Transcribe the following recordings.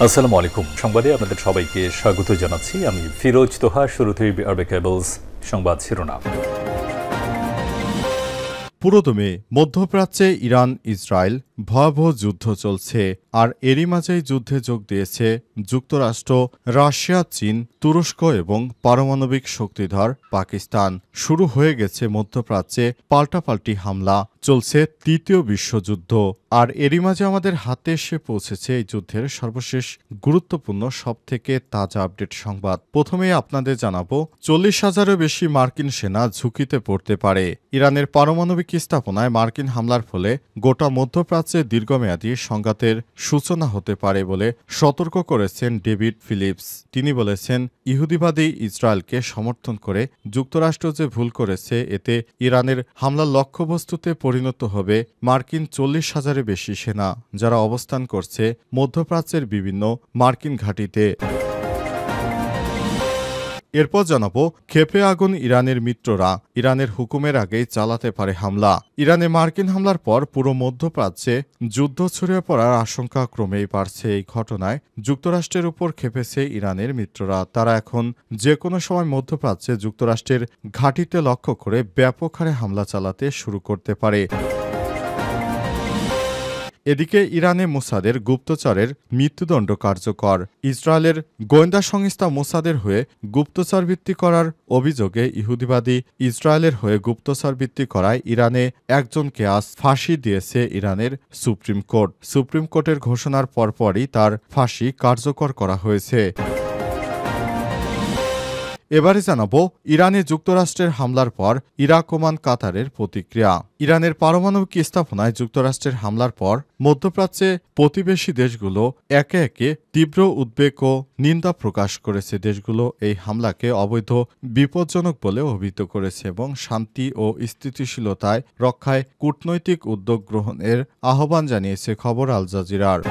আসসালামু আলাইকুম। সংবাদে আপনাদের সবাইকে স্বাগত জানাচ্ছি। আমি ফিরোজ তোহা। শুরুতেই আরবে কেবলস সংবাদ শিরোনাম। পুরোদমে মধ্যপ্রাচ্যে ইরান ইসরায়েল ভয়াবহ যুদ্ধ চলছে, আর এরই মাঝেই যুদ্ধে যোগ দিয়েছে যুক্তরাষ্ট্র, রাশিয়া, চীন, তুরস্ক এবং পারমাণবিক শক্তিধর পাকিস্তান। শুরু হয়ে গেছে মধ্যপ্রাচ্যে পাল্টাপাল্টি হামলা, চলছে তৃতীয় বিশ্বযুদ্ধ। আর এরই মাঝে আমাদের হাতে এসে পৌঁছেছে এই যুদ্ধের সর্বশেষ গুরুত্বপূর্ণ সবথেকে তাজা আপডেট সংবাদ। প্রথমেই আপনাদের জানাবো 40,000-এরও বেশি মার্কিন সেনা ঝুঁকিতে পড়তে পারে। ইরানের পারমাণবিক স্থাপনায় মার্কিন হামলার ফলে গোটা মধ্যপ্রাচ্যে দীর্ঘমেয়াদী সংঘাতের সূচনা হতে পারে বলে সতর্ক করেছেন ডেভিড ফিলিপস। তিনি বলেছেন, ইহুদিবাদী ইসরায়েলকে সমর্থন করে যুক্তরাষ্ট্র যে ভুল করেছে, এতে ইরানের হামলার লক্ষ্যবস্তুতে পরিণত হবে মার্কিন 40,000-এর বেশি সেনা, যারা অবস্থান করছে মধ্যপ্রাচ্যের বিভিন্ন মার্কিন ঘাঁটিতে। এরপর জানাবো, ক্ষেপে আগুন ইরানের মিত্ররা, ইরানের হুকুমের আগেই চালাতে পারে হামলা। ইরানে মার্কিন হামলার পর পুরো মধ্যপ্রাচ্যে যুদ্ধ ছড়িয়ে পড়ার আশঙ্কা ক্রমেই বাড়ছে। এই ঘটনায় যুক্তরাষ্ট্রের উপর ক্ষেপেছে ইরানের মিত্ররা। তারা এখন যে কোনো সময় মধ্যপ্রাচ্যে যুক্তরাষ্ট্রের ঘাঁটিতে লক্ষ্য করে ব্যাপক হারে হামলা চালাতে শুরু করতে পারে। এদিকে ইরানে মোসাদের গুপ্তচরের মৃত্যুদণ্ড কার্যকর। ইসরায়েলের গোয়েন্দা সংস্থা মোসাদের হয়ে গুপ্তচরবৃত্তি করার অভিযোগে ইহুদিবাদী ইসরায়েলের হয়ে গুপ্তচরবৃত্তি করায় ইরানে একজনকে আজ ফাঁসি দিয়েছে ইরানের সুপ্রিম কোর্ট। সুপ্রিম কোর্টের ঘোষণার পরপরই তার ফাঁসি কার্যকর করা হয়েছে। এবারে জানাবো, ইরানে যুক্তরাষ্ট্রের হামলার পর ইরাক, ওমান, কাতারের প্রতিক্রিয়া। ইরানের পারমাণবিক স্থাপনায় যুক্তরাষ্ট্রের হামলার পর মধ্যপ্রাচ্যে প্রতিবেশী দেশগুলো একে একে তীব্র উদ্বেগ ও নিন্দা প্রকাশ করেছে। দেশগুলো এই হামলাকে অবৈধ, বিপজ্জনক বলে অভিহিত করেছে এবং শান্তি ও স্থিতিশীলতায় রক্ষায় কূটনৈতিক উদ্যোগ গ্রহণের আহ্বান জানিয়েছে। খবর আল জাজিরার।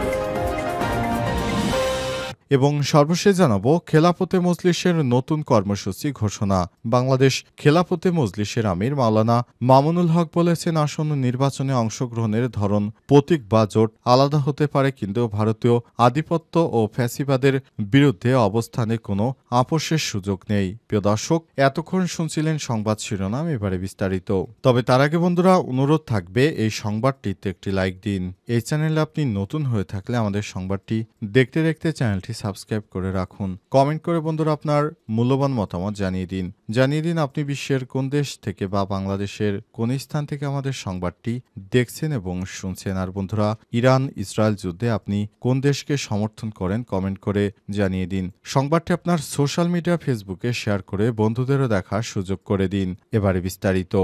এবং সর্বশেষ জানাবো, খেলাফতে মজলিসের নতুন কর্মসূচি ঘোষণা। বাংলাদেশ খেলাফতে মজলিসের আমির মাওলানা মামুনুল হক বলেছেন, আসন্ন নির্বাচনে অংশগ্রহণের ধরন, প্রতীক বা জোট আলাদা হতে পারে, কিন্তু ভারতীয় আধিপত্য ও ফ্যাসিবাদের বিরুদ্ধে অবস্থানে কোনো আপোষের সুযোগ নেই। প্রিয় দর্শক, এতক্ষণ শুনছিলেন সংবাদ শিরোনাম, এবারে বিস্তারিত। তবে তার আগে বন্ধুরা, অনুরোধ থাকবে এই সংবাদটিতে একটি লাইক দিন। এই চ্যানেলে আপনি নতুন হয়ে থাকলে আমাদের সংবাদটি দেখতে দেখতে চ্যানেলটি সাবস্ক্রাইব করে রাখুন। কমেন্ট করে বন্ধুরা আপনার মূল্যবান মতামত জানিয়ে দিন আপনি বিশ্বের কোন দেশ থেকে বা বাংলাদেশের কোন স্থান থেকে আমাদের সংবাদটি দেখছেন এবং শুনছেন। আর বন্ধুরা, ইরান ইসরায়েল যুদ্ধে আপনি কোন দেশকে সমর্থন করেন কমেন্ট করে জানিয়ে দিন। সংবাদটি আপনার সোশ্যাল মিডিয়া, ফেসবুকে শেয়ার করে বন্ধুদেরও দেখার সুযোগ করে দিন। এবারে বিস্তারিত।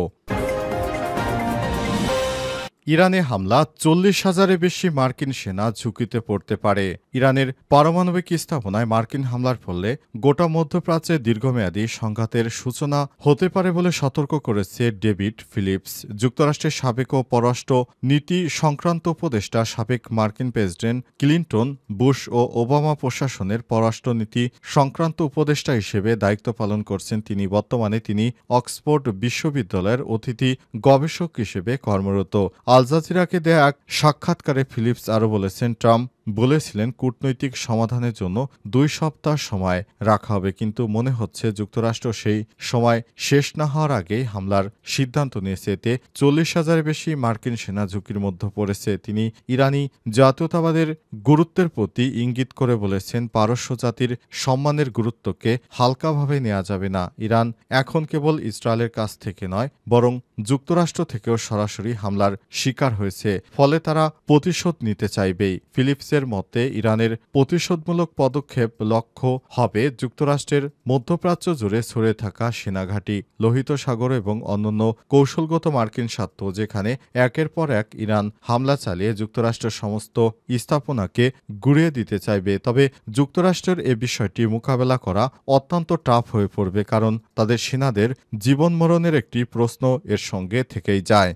ইরানে হামলা, 40,000-এর বেশি মার্কিন সেনা ঝুঁকিতে পড়তে পারে। ইরানের পারমাণবিক স্থাপনায় মার্কিন হামলার ফলে গোটা মধ্যপ্রাচ্যে দীর্ঘমেয়াদী সংঘাতের সূচনা হতে পারে বলে সতর্ক করেছে ডেভিড ফিলিপস। যুক্তরাষ্ট্রের সাবেক ও পররাষ্ট্র নীতি সংক্রান্ত উপদেষ্টা, সাবেক মার্কিন প্রেসিডেন্ট ক্লিন্টন, বুশ ও ওবামা প্রশাসনের পররাষ্ট্রনীতি সংক্রান্ত উপদেষ্টা হিসেবে দায়িত্ব পালন করছেন তিনি। বর্তমানে তিনি অক্সফোর্ড বিশ্ববিদ্যালয়ের অতিথি গবেষক হিসেবে কর্মরত। আল জাজিরাকে দেয়া এক সাক্ষাৎকারে ফিলিপস আরও বলেছেন, ট্রাম্প বলেছিলেন কূটনৈতিক সমাধানের জন্য 2 সপ্তাহ সময় রাখা হবে, কিন্তু মনে হচ্ছে যুক্তরাষ্ট্র সেই সময় শেষ না হওয়ার আগেই হামলার সিদ্ধান্ত নিয়েছে। এতে 40,000-এর বেশি মার্কিন সেনা ঝুঁকির মধ্যে পড়েছে। তিনি ইরানি জাতীয়তাবাদের গুরুত্বের প্রতি ইঙ্গিত করে বলেছেন, পারস্য জাতির সম্মানের গুরুত্বকে হালকাভাবে নেওয়া যাবে না। ইরান এখন কেবল ইসরায়েলের কাছ থেকে নয়, বরং যুক্তরাষ্ট্র থেকেও সরাসরি হামলার শিকার হয়েছে, ফলে তারা প্রতিশোধ নিতে চাইবেই। ফিলিপসের মতে, ইরানের প্রতিশোধমূলক পদক্ষেপ লক্ষ্য হবে যুক্তরাষ্ট্রের মধ্যপ্রাচ্য জুড়ে ছড়িয়ে থাকা সেনাঘাঁটি, লোহিত সাগর এবং অন্যান্য কৌশলগত মার্কিন স্বার্থ, যেখানে একের পর এক ইরান হামলা চালিয়ে যুক্তরাষ্ট্রের সমস্ত স্থাপনাকে গুঁড়িয়ে দিতে চাইবে। তবে যুক্তরাষ্ট্রের এ বিষয়টি মোকাবেলা করা অত্যন্ত টাফ হয়ে পড়বে, কারণ তাদের সেনাদের জীবন মরণের একটি প্রশ্ন এর সঙ্গে থেকেই যায়।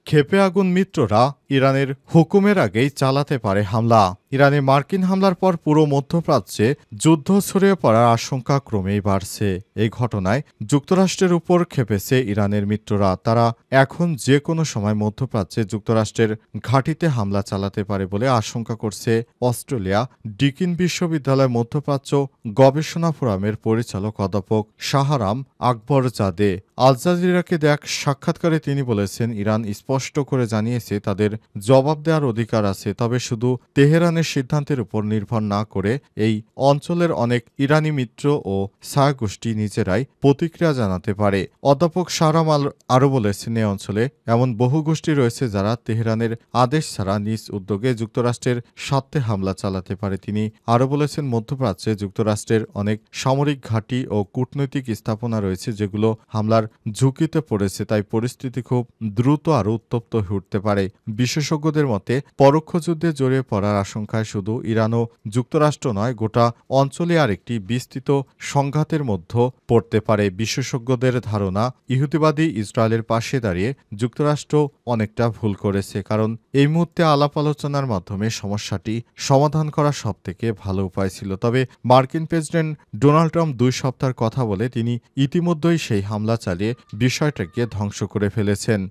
ক্ষেপে আগুন মিত্ররা, ইরানের হুকুমের আগেই চালাতে পারে হামলা। ইরানে মার্কিন হামলার পর পুরো মধ্যপ্রাচ্যে যুদ্ধ ছড়িয়ে পড়ার আশঙ্কা ক্রমেই বাড়ছে। এই ঘটনায় যুক্তরাষ্ট্রের উপর ক্ষেপেছে ইরানের মিত্ররা। তারা এখন যে কোনো সময় মধ্যপ্রাচ্যে যুক্তরাষ্ট্রের ঘাঁটিতে হামলা চালাতে পারে বলে আশঙ্কা করছে অস্ট্রেলিয়া। ডিকিন বিশ্ববিদ্যালয় মধ্যপ্রাচ্য গবেষণা ফোরামের পরিচালক অধ্যাপক শাহরাম আকবরজাদে আল জাজিরাকে দেয়া এক সাক্ষাৎকারে তিনি বলেছেন, ইরান স্পষ্ট করে জানিয়েছে তাদের জবাব দেওয়ার অধিকার আছে, তবে শুধু তেহরানের সিদ্ধান্তের উপর নির্ভর না করে এই অঞ্চলের অনেক ইরানি মিত্র ও ছায়াগোষ্ঠী নিজেরাই প্রতিক্রিয়া জানাতে পারে। অধ্যাপক শাহরাম আরও বলেছেন, এ অঞ্চলে এমন বহু গোষ্ঠী রয়েছে যারা তেহরানের আদেশ ছাড়া নিজ উদ্যোগে যুক্তরাষ্ট্রের স্বার্থে হামলা চালাতে পারে। তিনি আরও বলেছেন, মধ্যপ্রাচ্যে যুক্তরাষ্ট্রের অনেক সামরিক ঘাঁটি ও কূটনৈতিক স্থাপনা রয়েছে যেগুলো হামলার ঝুঁকিতে পড়েছে, তাই পরিস্থিতি খুব দ্রুত আরও উত্তপ্ত হয়ে উঠতে পারে। বিশেষজ্ঞদের মতে পরোক্ষ যুদ্ধে জড়িয়ে পড়ার আশঙ্কায় শুধু ইরান ও যুক্তরাষ্ট্র নয়, গোটা অঞ্চলে আরেকটি বিস্তৃত সংঘাতের মধ্যে পড়তে পারে। বিশেষজ্ঞদের ধারণা, ইহুদিবাদী ইসরায়েলের পাশে দাঁড়িয়ে যুক্তরাষ্ট্র অনেকটা ভুল করেছে, কারণ এই মুহূর্তে আলাপ আলোচনার মাধ্যমে সমস্যাটি সমাধান করা সবথেকে ভালো উপায় ছিল। তবে মার্কিন প্রেসিডেন্ট ডোনাল্ড ট্রাম্প 2 সপ্তাহের কথা বলে তিনি ইতিমধ্যেই সেই হামলা চালিয়ে বিষয়টাকে ধ্বংস করে ফেলেছেন।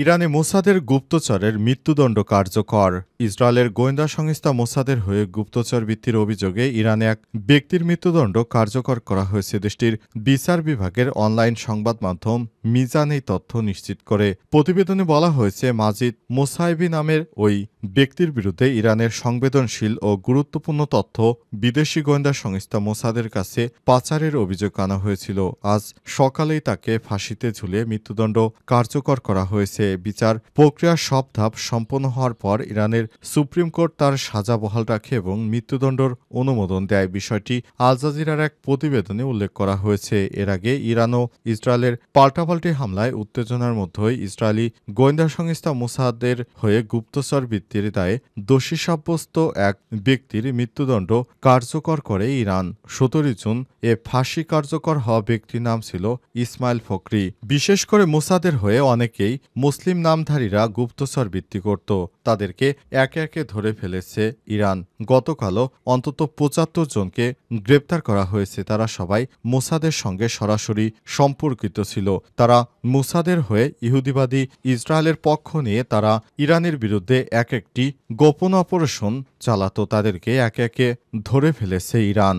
ইরানে মোসাদের গুপ্তচরের মৃত্যুদণ্ড কার্যকর। ইসরায়েলের গোয়েন্দা সংস্থা মোসাদের হয়ে গুপ্তচর বৃত্তির অভিযোগে ইরানে এক ব্যক্তির মৃত্যুদণ্ড কার্যকর করা হয়েছে। দেশটির বিচার বিভাগের অনলাইন সংবাদ মাধ্যম মিজান এই তথ্য নিশ্চিত করে। প্রতিবেদনে বলা হয়েছে, মাজিদ মোসাইবি নামের ওই ব্যক্তির বিরুদ্ধে ইরানের সংবেদনশীল ও গুরুত্বপূর্ণ তথ্য বিদেশি গোয়েন্দা সংস্থা মোসাদের কাছে পাচারের অভিযোগ আনা হয়েছিল। আজ সকালেই তাকে ফাঁসিতে ঝুলিয়ে মৃত্যুদণ্ড কার্যকর করা হয়েছে। বিচার প্রক্রিয়ার সব ধাপ সম্পন্ন হওয়ার পর ইরানের সুপ্রিম কোর্ট তার সাজা বহাল রাখে এবং মৃত্যুদণ্ডের অনুমোদন দেয়। বিষয়টি আল জাজিরার এক প্রতিবেদনে উল্লেখ করা হয়েছে। এর আগে ইরান ও ইসরায়েলের পাল্টাপাল্টি হামলায় উত্তেজনার মধ্যেই ইসরায়েলি গোয়েন্দা সংস্থা মোসাদের হয়ে গুপ্তচর বৃত্তির দায়ে দোষী সাব্যস্ত এক ব্যক্তির মৃত্যুদণ্ড কার্যকর করে ইরান। 17 জুন এ ফাঁসি কার্যকর হওয়া ব্যক্তির নাম ছিল ইসমাইল ফকরি। বিশেষ করে মোসাদের হয়ে অনেকেই মুসলিম নামধারীরা গুপ্তচর বৃত্তি করত, তাদেরকে একে একে ধরে ফেলেছে ইরান। গতকালও অন্তত 75 জনকে গ্রেপ্তার করা হয়েছে। তারা সবাই মোসাদের সঙ্গে সরাসরি সম্পর্কিত ছিল। তারা মোসাদের হয়ে ইহুদিবাদী ইসরায়েলের পক্ষ নিয়ে তারা ইরানের বিরুদ্ধে এক একটি গোপন অপারেশন চালাতো, তাদেরকে একে একে ধরে ফেলেছে ইরান।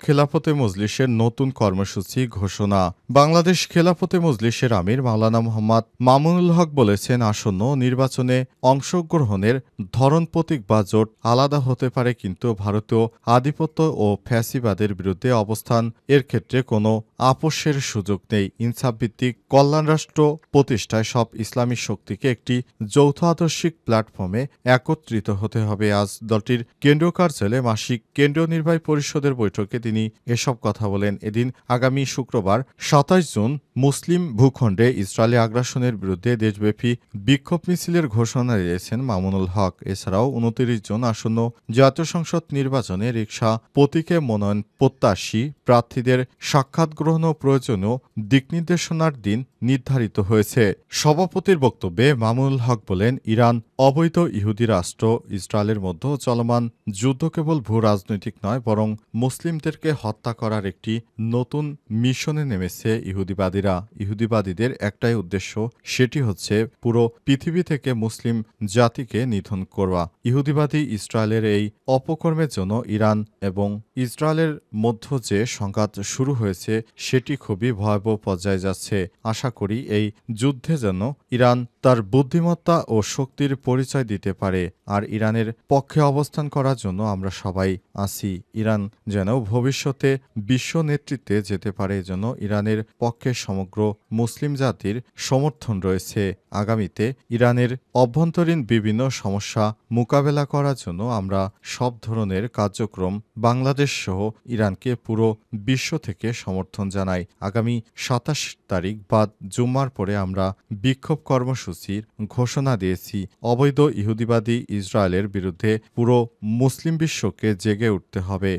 খেলাফতে মজলিসের নতুন কর্মসূচি ঘোষণা। বাংলাদেশ খেলাফতে মজলিসের আমির মাওলানা মোহাম্মদ মামুনুল হক বলেছেন, আসন্ন নির্বাচনে অংশগ্রহণের ধরন প্রতীক বা জোট আলাদা হতে পারে, কিন্তু ভারতীয় আধিপত্য ও ফ্যাসিবাদের বিরুদ্ধে অবস্থান এর ক্ষেত্রে কোনো আপোষের সুযোগ নেই। ইনসাফভিত্তিক কল্যাণ রাষ্ট্র প্রতিষ্ঠায় সব ইসলামী শক্তিকে একটি যৌথ আদর্শিক প্ল্যাটফর্মে একত্রিত হতে হবে। আজ দলটির কেন্দ্রীয় কার্যালয়ে মাসিক কেন্দ্রীয় নির্বাহী পরিষদের বৈঠকে তিনি এসব কথা বলেন। এদিন আগামী শুক্রবার 27 জুন মুসলিম ভূখণ্ডে ইসরায়েলি আগ্রাসনের বিরুদ্ধে দেশব্যাপী বিক্ষোভ মিছিলের ঘোষণা দিয়েছেন মামুনুল হক। এছাড়াও 29 জুন আসন্ন জাতীয় সংসদ নির্বাচনে রিকশা প্রতীকে মনোনয়ন প্রত্যাশী প্রার্থীদের সাক্ষাৎ গ্রহণ ও প্রয়োজনীয় দিকনির্দেশনার দিন নির্ধারিত হয়েছে। সভাপতির বক্তব্যে মামুনুল হক বলেন, ইরান অবৈধ ইহুদি রাষ্ট্র ইসরায়েলের মধ্যে চলমান যুদ্ধ কেবল ভূ রাজনৈতিক নয়, বরং মুসলিমদেরকে হত্যা করার একটি নতুন মিশনে নেমেছে ইহুদিবাদীরা। ইহুদিবাদীদের একটাই উদ্দেশ্য, সেটি হচ্ছে পুরো পৃথিবী থেকে মুসলিম জাতিকে নিধন করা। ইহুদিবাদী ইসরায়েলের এই অপকর্মের জন্য ইরান এবং ইসরায়েলের মধ্যে যে সংঘাত শুরু হয়েছে সেটি খুবই ভয়াবহ পর্যায়ে যাচ্ছে। আশা করি এই যুদ্ধে যেন ইরান তার বুদ্ধিমত্তা ও শক্তির পরিচয় দিতে পারে, আর ইরানের পক্ষে অবস্থান করার জন্য আমরা সবাই আছি। ইরান যেন ভবিষ্যতে বিশ্ব নেতৃত্বে যেতে পারে, যেন ইরানের পক্ষে সমগ্র মুসলিম জাতির সমর্থন রয়েছে। আগামীতে ইরানের অভ্যন্তরীণ বিভিন্ন সমস্যা মোকাবেলা করার জন্য আমরা সব ধরনের কার্যক্রম বাংলাদেশ সহ ইরানকে পুরো বিশ্ব থেকে সমর্থন জানাই। আগামী 27 তারিখ বাদ জুম্মার পরে আমরা বিক্ষোভ কর্মসূচির ঘোষণা দিয়েছি। অবৈধ ইহুদিবাদী ইসরায়েলের বিরুদ্ধে পুরো মুসলিম বিশ্বকে জেগে উঠতে হবে।